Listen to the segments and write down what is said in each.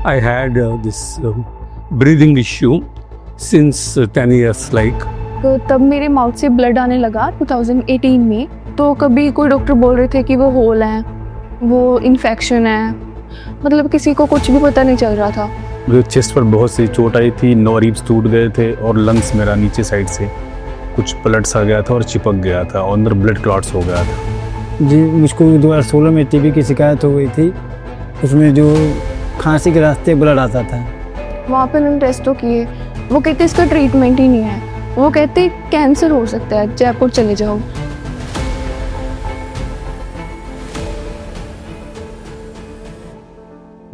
I had this breathing issue since 10 years like. तो तब मेरे माउथ से ब्लड आने लगा 2018 में। तो कभी कोई डॉक्टर बोल रहे थे कि वो होल है, वो इन्फेक्शन है, मतलब किसी को कुछ भी पता नहीं चल रहा था। मुझे चेस्ट पर बहुत सी चोट आई थी, 9 रिब्स टूट गए थे और लंग्स मेरा नीचे साइड से कुछ पलट सा गया था और चिपक गया था और अंदर ब्लड क्लॉट्स हो गया था। जी, मुझको 2016 में टीबी की शिकायत हो गई थी। उसमें जो खांसी के रास्ते ब्लड आता था। वहाँ पे उन्होंने टेस्ट तो किए, वो कहते इसका ट्रीटमेंट ही नहीं है। वो कहते कैंसर हो सकता है, जयपुर चले जाओ।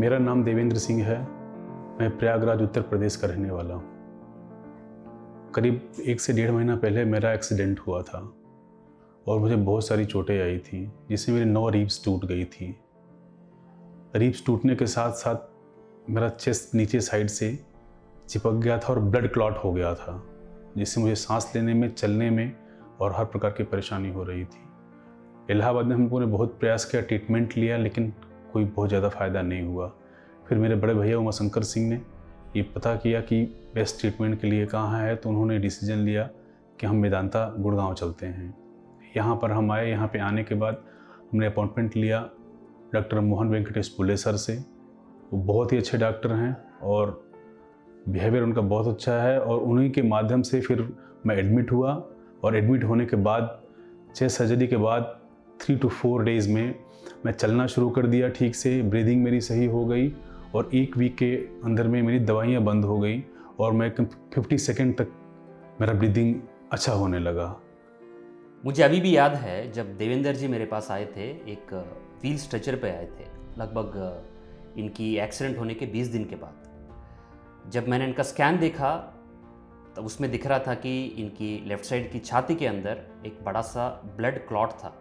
मेरा नाम देवेंद्र सिंह है। मैं प्रयागराज उत्तर प्रदेश का रहने वाला हूँ। करीब 1 से 1.5 महीना पहले मेरा एक्सीडेंट हुआ था और मुझे बहुत सारी चोटें आई थी, जिससे मेरी 9 रिब्स टूट गई थी। रिब्स टूटने के साथ साथ मेरा चेस्ट नीचे साइड से चिपक गया था और ब्लड क्लॉट हो गया था, जिससे मुझे सांस लेने में, चलने में और हर प्रकार की परेशानी हो रही थी। इलाहाबाद में हम लोगों ने बहुत प्रयास किया, ट्रीटमेंट लिया, लेकिन कोई बहुत ज़्यादा फ़ायदा नहीं हुआ। फिर मेरे बड़े भैया उमाशंकर सिंह ने ये पता किया कि बेस्ट ट्रीटमेंट के लिए कहाँ है, तो उन्होंने डिसीजन लिया कि हम मेदांता गुड़गांव चलते हैं। यहाँ पर हम आए। यहाँ पे आने के बाद हमने अपॉइंटमेंट लिया डॉक्टर मोहन वेंकटेश पुले सर से। वो बहुत ही अच्छे डॉक्टर हैं और बिहेवियर उनका बहुत अच्छा है, और उन्हीं के माध्यम से फिर मैं एडमिट हुआ। और एडमिट होने के बाद चेस्ट सर्जरी के बाद 3 to 4 डेज़ में मैं चलना शुरू कर दिया ठीक से, ब्रीदिंग मेरी सही हो गई और 1 वीक के अंदर में मेरी दवाइयाँ बंद हो गई और मैं 50 सेकेंड तक मेरा ब्रीदिंग अच्छा होने लगा। मुझे अभी भी याद है जब देवेंद्र जी मेरे पास आए थे, एक व्हील स्ट्रेचर पे आए थे, लगभग इनकी एक्सीडेंट होने के 20 दिन के बाद। जब मैंने इनका स्कैन देखा तो उसमें दिख रहा था कि इनकी लेफ़्ट साइड की छाती के अंदर एक बड़ा सा ब्लड क्लॉट था,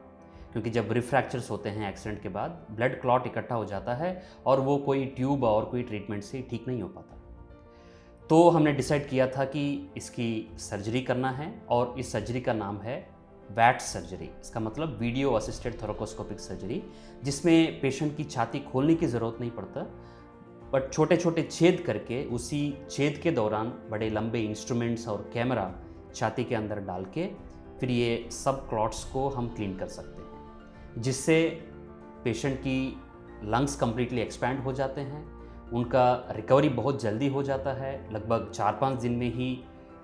क्योंकि जब रिब फ्रैक्चर्स होते हैं एक्सीडेंट के बाद ब्लड क्लॉट इकट्ठा हो जाता है और वो कोई ट्यूब और कोई ट्रीटमेंट से ठीक नहीं हो पाता। तो हमने डिसाइड किया था कि इसकी सर्जरी करना है, और इस सर्जरी का नाम है वैट सर्जरी। इसका मतलब वीडियो असिस्टेड थोरेकोस्कोपिक सर्जरी, जिसमें पेशेंट की छाती खोलने की ज़रूरत नहीं पड़ता, बट छोटे छोटे छेद करके उसी छेद के दौरान बड़े लंबे इंस्ट्रूमेंट्स और कैमरा छाती के अंदर डाल के फिर ये सब क्लॉट्स को हम क्लीन कर सकते हैं, जिससे पेशेंट की लंग्स कम्प्लीटली एक्सपैंड हो जाते हैं। उनका रिकवरी बहुत जल्दी हो जाता है, लगभग 4-5 दिन में ही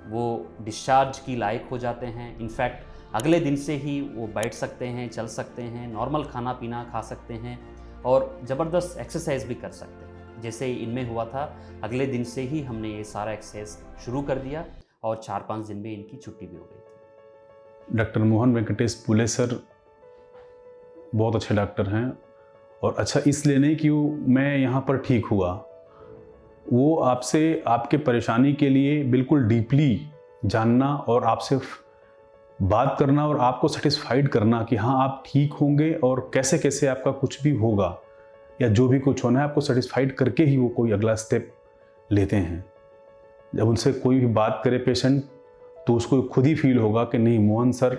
वो डिस्चार्ज की लायक हो जाते हैं। इनफैक्ट अगले दिन से ही वो बैठ सकते हैं, चल सकते हैं, नॉर्मल खाना पीना खा सकते हैं और ज़बरदस्त एक्सरसाइज भी कर सकते हैं। जैसे इनमें हुआ था, अगले दिन से ही हमने ये सारा एक्सरसाइज शुरू कर दिया और 4-5 दिन में इनकी छुट्टी भी हो गई थी। डॉक्टर मोहन वेंकटेश पुले सर बहुत अच्छे डॉक्टर हैं, और अच्छा इसलिए नहीं कि मैं यहाँ पर ठीक हुआ, वो आपसे आपके परेशानी के लिए बिल्कुल डीपली जानना और आपसे बात करना और आपको सेटिस्फाइड करना कि हाँ आप ठीक होंगे, और कैसे कैसे आपका कुछ भी होगा या जो भी कुछ होना है आपको सेटिस्फाइड करके ही वो कोई अगला स्टेप लेते हैं। जब उनसे कोई भी बात करे पेशेंट, तो उसको खुद ही फील होगा कि नहीं मोहन सर,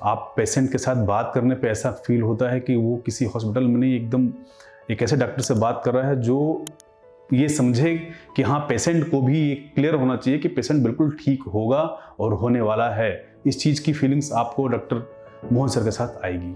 आप पेशेंट के साथ बात करने पे ऐसा फील होता है कि वो किसी हॉस्पिटल में नहीं, एकदम एक ऐसे डॉक्टर से बात कर रहा है जो ये समझे कि हाँ पेशेंट को भी ये क्लियर होना चाहिए कि पेशेंट बिल्कुल ठीक होगा और होने वाला है। इस चीज़ की फीलिंग्स आपको डॉक्टर मोहन सर के साथ आएगी।